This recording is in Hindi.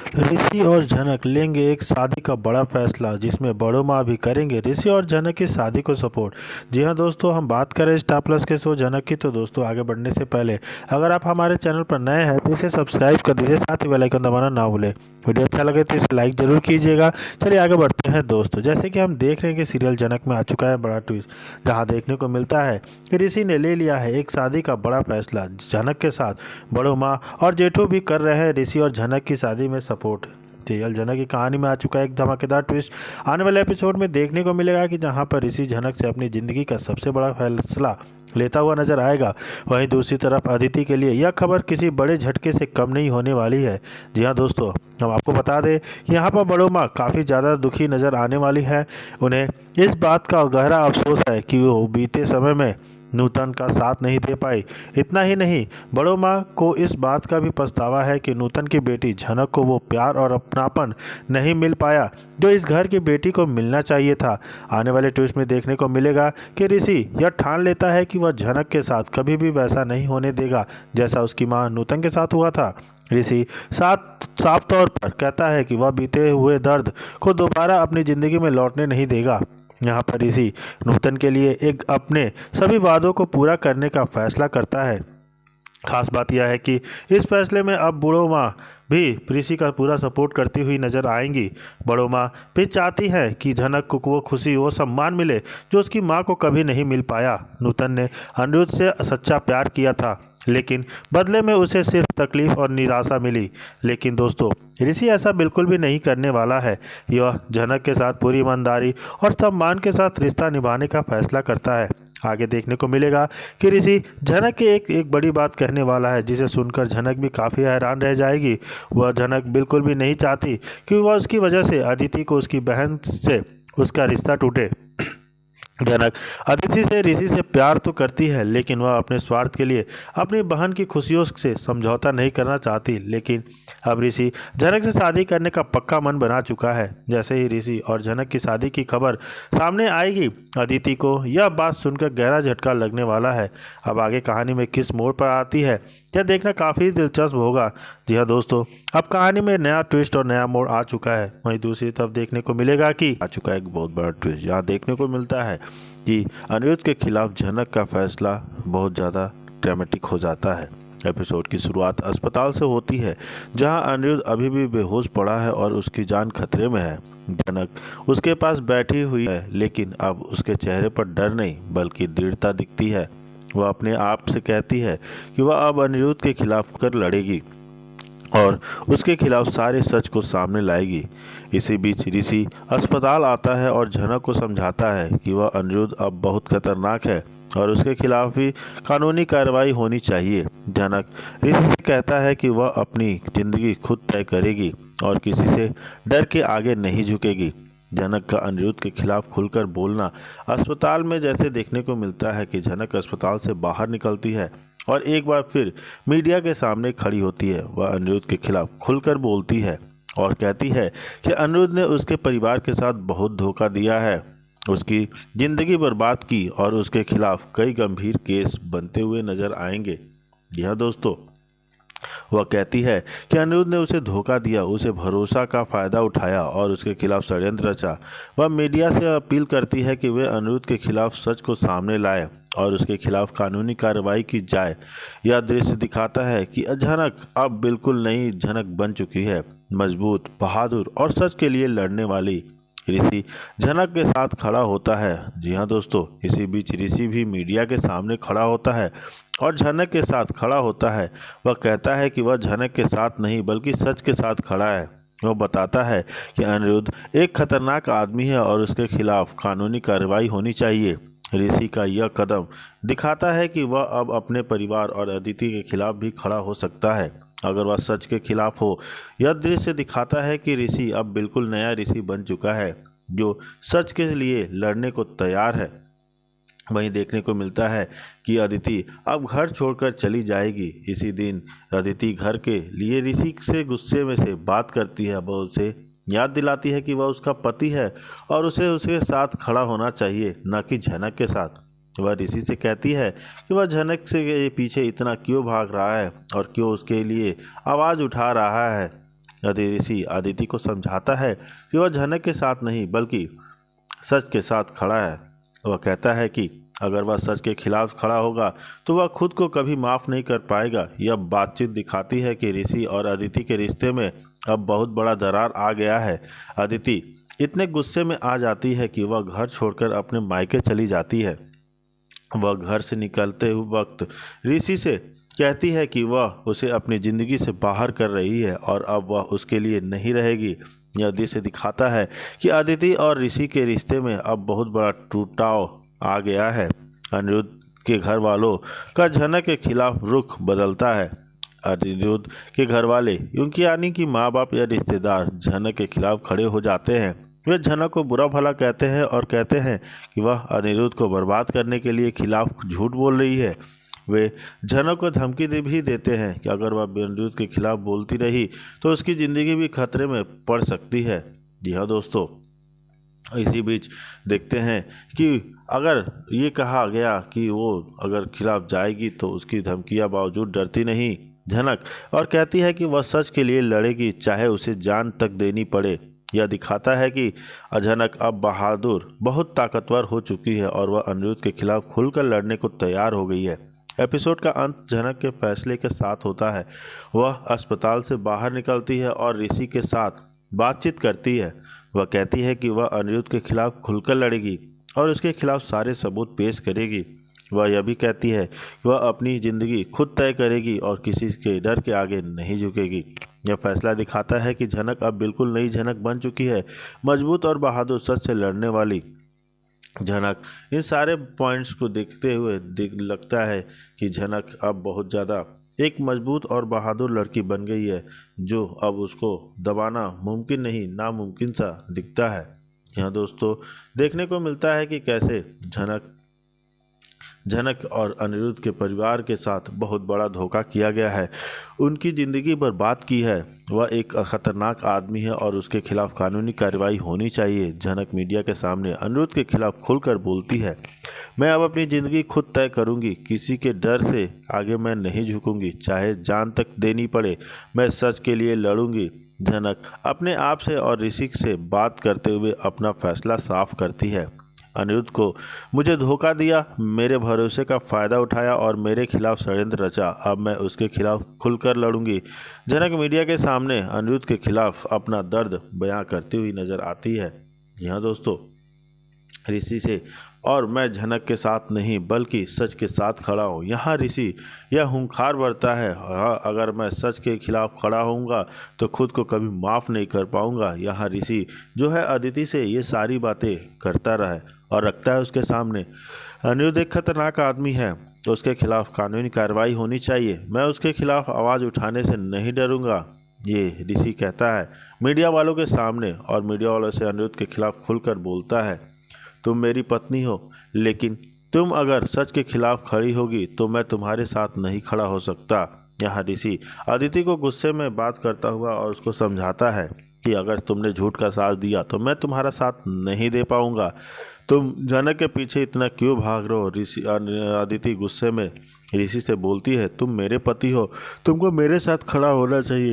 ऋषि और जनक लेंगे एक शादी का बड़ा फैसला जिसमें बड़ो माँ भी करेंगे ऋषि और जनक की शादी को सपोर्ट। जी हाँ दोस्तों, हम बात करें स्टार प्लस के शो जनक की, तो दोस्तों आगे बढ़ने से पहले अगर आप हमारे चैनल पर नए हैं तो इसे सब्सक्राइब कर दीजिए, साथ ही बेल आइकन दबाना ना भूलें। वीडियो अच्छा लगे तो इसे लाइक जरूर कीजिएगा। चलिए आगे बढ़ते हैं दोस्तों। जैसे कि हम देख रहे हैं कि सीरियल जनक में आ चुका है बड़ा ट्विस्ट, जहाँ देखने को मिलता है कि ऋषि ने ले लिया है एक शादी का बड़ा फैसला जनक के साथ। बड़ो माँ और जेठू भी कर रहे हैं ऋषि और जनक की शादी में सपोर्ट। सीरियल जनक की कहानी में आ चुका है एक धमाकेदार ट्विस्ट। आने वाले एपिसोड में देखने को मिलेगा कि जहां पर ऋषि जनक से अपनी ज़िंदगी का सबसे बड़ा फैसला लेता हुआ नजर आएगा, वहीं दूसरी तरफ अदिति के लिए यह खबर किसी बड़े झटके से कम नहीं होने वाली है। जी हाँ दोस्तों, हम आपको बता दें कि यहाँ पर बड़ो माँ काफ़ी ज़्यादा दुखी नज़र आने वाली है। उन्हें इस बात का गहरा अफसोस है कि वो बीते समय में नूतन का साथ नहीं दे पाई। इतना ही नहीं, बड़ो माँ को इस बात का भी पछतावा है कि नूतन की बेटी झनक को वो प्यार और अपनापन नहीं मिल पाया जो इस घर की बेटी को मिलना चाहिए था। आने वाले ट्विस्ट में देखने को मिलेगा कि ऋषि यह ठान लेता है कि वह झनक के साथ कभी भी वैसा नहीं होने देगा जैसा उसकी माँ नूतन के साथ हुआ था। ऋषि साफ तौर पर कहता है कि वह बीते हुए दर्द को दोबारा अपनी ज़िंदगी में लौटने नहीं देगा। यहाँ पर ऋषि नूतन के लिए एक अपने सभी वादों को पूरा करने का फैसला करता है। खास बात यह है कि इस फैसले में अब बूढ़ो माँ भी ऋषि का पूरा सपोर्ट करती हुई नजर आएंगी। बड़ो माँ भी चाहती है कि झनक को वो खुशी वो सम्मान मिले जो उसकी माँ को कभी नहीं मिल पाया। नूतन ने अनिरुद्ध से सच्चा प्यार किया था, लेकिन बदले में उसे सिर्फ तकलीफ और निराशा मिली। लेकिन दोस्तों, ऋषि ऐसा बिल्कुल भी नहीं करने वाला है। यह झनक के साथ पूरी ईमानदारी और सम्मान के साथ रिश्ता निभाने का फैसला करता है। आगे देखने को मिलेगा कि ऋषि झनक के एक बड़ी बात कहने वाला है जिसे सुनकर झनक भी काफ़ी हैरान रह जाएगी। वह झनक बिल्कुल भी नहीं चाहती कि वह उसकी वजह से अदिति को उसकी बहन से उसका रिश्ता टूटे। जनक अदिति से ऋषि से प्यार तो करती है, लेकिन वह अपने स्वार्थ के लिए अपनी बहन की खुशियों से समझौता नहीं करना चाहती। लेकिन अब ऋषि जनक से शादी करने का पक्का मन बना चुका है। जैसे ही ऋषि और जनक की शादी की खबर सामने आएगी, अदिति को यह बात सुनकर गहरा झटका लगने वाला है। अब आगे कहानी में किस मोड़ पर आती है यह देखना काफ़ी दिलचस्प होगा। जी हाँ दोस्तों, अब कहानी में नया ट्विस्ट और नया मोड़ आ चुका है। वहीं दूसरी तरफ देखने को मिलेगा कि आ चुका है एक बहुत बड़ा ट्विस्ट, जहाँ देखने को मिलता है कि अनिरुद्ध के खिलाफ झनक का फैसला बहुत ज़्यादा ड्रामेटिक हो जाता है। एपिसोड की शुरुआत अस्पताल से होती है, जहां अनिरुद्ध अभी भी बेहोश पड़ा है और उसकी जान खतरे में है। झनक उसके पास बैठी हुई है, लेकिन अब उसके चेहरे पर डर नहीं बल्कि दृढ़ता दिखती है। वह अपने आप से कहती है कि वह अब अनिरुद्ध के खिलाफ कर लड़ेगी और उसके खिलाफ सारे सच को सामने लाएगी। इसी बीच ऋषि अस्पताल आता है और झनक को समझाता है कि वह अनिरुद्ध अब बहुत खतरनाक है और उसके खिलाफ भी कानूनी कार्रवाई होनी चाहिए। झनक ऋषि से कहता है कि वह अपनी ज़िंदगी खुद तय करेगी और किसी से डर के आगे नहीं झुकेगी। झनक का अनिरुद्ध के खिलाफ खुलकर बोलना अस्पताल में जैसे देखने को मिलता है कि झनक अस्पताल से बाहर निकलती है और एक बार फिर मीडिया के सामने खड़ी होती है। वह अनिरुद्ध के खिलाफ खुलकर बोलती है और कहती है कि अनिरुद्ध ने उसके परिवार के साथ बहुत धोखा दिया है, उसकी ज़िंदगी बर्बाद की और उसके खिलाफ कई गंभीर केस बनते हुए नजर आएंगे। यह दोस्तों, वह कहती है कि अनिरुद्ध ने उसे धोखा दिया, उसे भरोसा का फ़ायदा उठाया और उसके खिलाफ षड्यंत्र रचा। वह मीडिया से अपील करती है कि वे अनिरुद्ध के खिलाफ सच को सामने लाए और उसके खिलाफ कानूनी कार्रवाई की जाए। यह दृश्य दिखाता है कि झनक अब बिल्कुल नई झनक बन चुकी है, मजबूत, बहादुर और सच के लिए लड़ने वाली। ऋषि झनक के साथ खड़ा होता है। जी हाँ दोस्तों, इसी बीच ऋषि भी मीडिया के सामने खड़ा होता है और झनक के साथ खड़ा होता है। वह कहता है कि वह झनक के साथ नहीं बल्कि सच के साथ खड़ा है। वह बताता है कि अनिरुद्ध एक खतरनाक आदमी है और उसके खिलाफ कानूनी कार्रवाई होनी चाहिए। ऋषि का यह कदम दिखाता है कि वह अब अपने परिवार और अदिति के खिलाफ भी खड़ा हो सकता है अगर वह सच के खिलाफ हो। यह दृश्य दिखाता है कि ऋषि अब बिल्कुल नया ऋषि बन चुका है जो सच के लिए लड़ने को तैयार है। वहीं देखने को मिलता है कि अदिति अब घर छोड़कर चली जाएगी। इसी दिन अदिति घर के लिए ऋषि से गुस्से में से बात करती है। वह उसे याद दिलाती है कि वह उसका पति है और उसे उसके साथ खड़ा होना चाहिए, न कि झनक के साथ। वह ऋषि से कहती है कि वह झनक से पीछे इतना क्यों भाग रहा है और क्यों उसके लिए आवाज़ उठा रहा है। ऋषि अदिति को समझाता है कि वह झनक के साथ नहीं बल्कि सच के साथ खड़ा है। वह कहता है कि अगर वह सच के खिलाफ खड़ा होगा तो वह खुद को कभी माफ़ नहीं कर पाएगा। यह बातचीत दिखाती है कि ऋषि और अदिति के रिश्ते में अब बहुत बड़ा दरार आ गया है। अदिति इतने गुस्से में आ जाती है कि वह घर छोड़कर अपने मायके चली जाती है। वह घर से निकलते हुए वक्त ऋषि से कहती है कि वह उसे अपनी ज़िंदगी से बाहर कर रही है और अब वह उसके लिए नहीं रहेगी। यह दृश्य दिखाता है कि अदिति और ऋषि के रिश्ते में अब बहुत बड़ा टूटाव आ गया है। अनिरुद्ध के घर वालों का झनक के खिलाफ रुख बदलता है। अनिरुद्ध के घर वाले उनकी यानी कि माँ बाप या रिश्तेदार झनक के खिलाफ खड़े हो जाते हैं। वे झनक को बुरा भला कहते हैं और कहते हैं कि वह अनिरुद्ध को बर्बाद करने के लिए खिलाफ झूठ बोल रही है। वे झनक को धमकी भी देते हैं कि अगर वह अनिरुद्ध के खिलाफ बोलती रही तो उसकी ज़िंदगी भी खतरे में पड़ सकती है। जी हाँ दोस्तों, इसी बीच देखते हैं कि अगर ये कहा गया कि वो अगर खिलाफ जाएगी तो उसकी धमकियां बावजूद डरती नहीं झनक और कहती है कि वह सच के लिए लड़ेगी, चाहे उसे जान तक देनी पड़े। यह दिखाता है कि झनक अब बहादुर बहुत ताकतवर हो चुकी है और वह अनिरुद्ध के खिलाफ खुलकर लड़ने को तैयार हो गई है। एपिसोड का अंत झनक के फैसले के साथ होता है। वह अस्पताल से बाहर निकलती है और ऋषि के साथ बातचीत करती है। वह कहती है कि वह अनिरुद्ध के खिलाफ खुलकर लड़ेगी और उसके खिलाफ सारे सबूत पेश करेगी। वह यह भी कहती है कि वह अपनी ज़िंदगी खुद तय करेगी और किसी के डर के आगे नहीं झुकेगी। यह फैसला दिखाता है कि झनक अब बिल्कुल नई झनक बन चुकी है, मजबूत और बहादुर सच से लड़ने वाली झनक। इन सारे पॉइंट्स को देखते हुए लगता है कि झनक अब बहुत ज़्यादा एक मजबूत और बहादुर लड़की बन गई है, जो अब उसको दबाना मुमकिन नहीं नामुमकिन सा दिखता है। यहाँ दोस्तों देखने को मिलता है कि कैसे झनक और अनिरुद्ध के परिवार के साथ बहुत बड़ा धोखा किया गया है, उनकी ज़िंदगी बर्बाद की है। वह एक खतरनाक आदमी है और उसके खिलाफ कानूनी कार्रवाई होनी चाहिए। झनक मीडिया के सामने अनिरुद्ध के खिलाफ खुलकर बोलती है, मैं अब अपनी ज़िंदगी खुद तय करूंगी, किसी के डर से आगे मैं नहीं झुकूंगी, चाहे जान तक देनी पड़े, मैं सच के लिए लड़ूंगी। झनक अपने आप से और ऋषि से बात करते हुए अपना फैसला साफ करती है। अनिरुद्ध को मुझे धोखा दिया, मेरे भरोसे का फ़ायदा उठाया और मेरे खिलाफ षड्यंत्र रचा, अब मैं उसके खिलाफ खुलकर लड़ूंगी। झनक मीडिया के सामने अनिरुद्ध के खिलाफ अपना दर्द बयां करती हुई नज़र आती है। जी हाँ दोस्तों, ऋषि से और मैं झनक के साथ नहीं बल्कि सच के साथ खड़ा हूँ। यहाँ ऋषि यह हुंकार भरता है, हाँ अगर मैं सच के खिलाफ खड़ा होऊंगा तो खुद को कभी माफ़ नहीं कर पाऊंगा। यहाँ ऋषि जो है अदिति से ये सारी बातें करता रहे और रखता है उसके सामने। अनिरुद्ध एक खतरनाक आदमी है, तो उसके खिलाफ कानूनी कार्रवाई होनी चाहिए, मैं उसके खिलाफ आवाज़ उठाने से नहीं डरूंगा, ये ऋषि कहता है मीडिया वालों के सामने। और मीडिया वालों से अनिरुद्ध के खिलाफ खुलकर बोलता है, तुम मेरी पत्नी हो, लेकिन तुम अगर सच के खिलाफ खड़ी होगी तो मैं तुम्हारे साथ नहीं खड़ा हो सकता। यहाँ ऋषि अदिति को गुस्से में बात करता हुआ और उसको समझाता है कि अगर तुमने झूठ का साथ दिया तो मैं तुम्हारा साथ नहीं दे पाऊंगा। तुम झनक के पीछे इतना क्यों भाग रहे हो? अदिति गुस्से में ऋषि से बोलती है, तुम मेरे पति हो, तुमको मेरे साथ खड़ा होना चाहिए।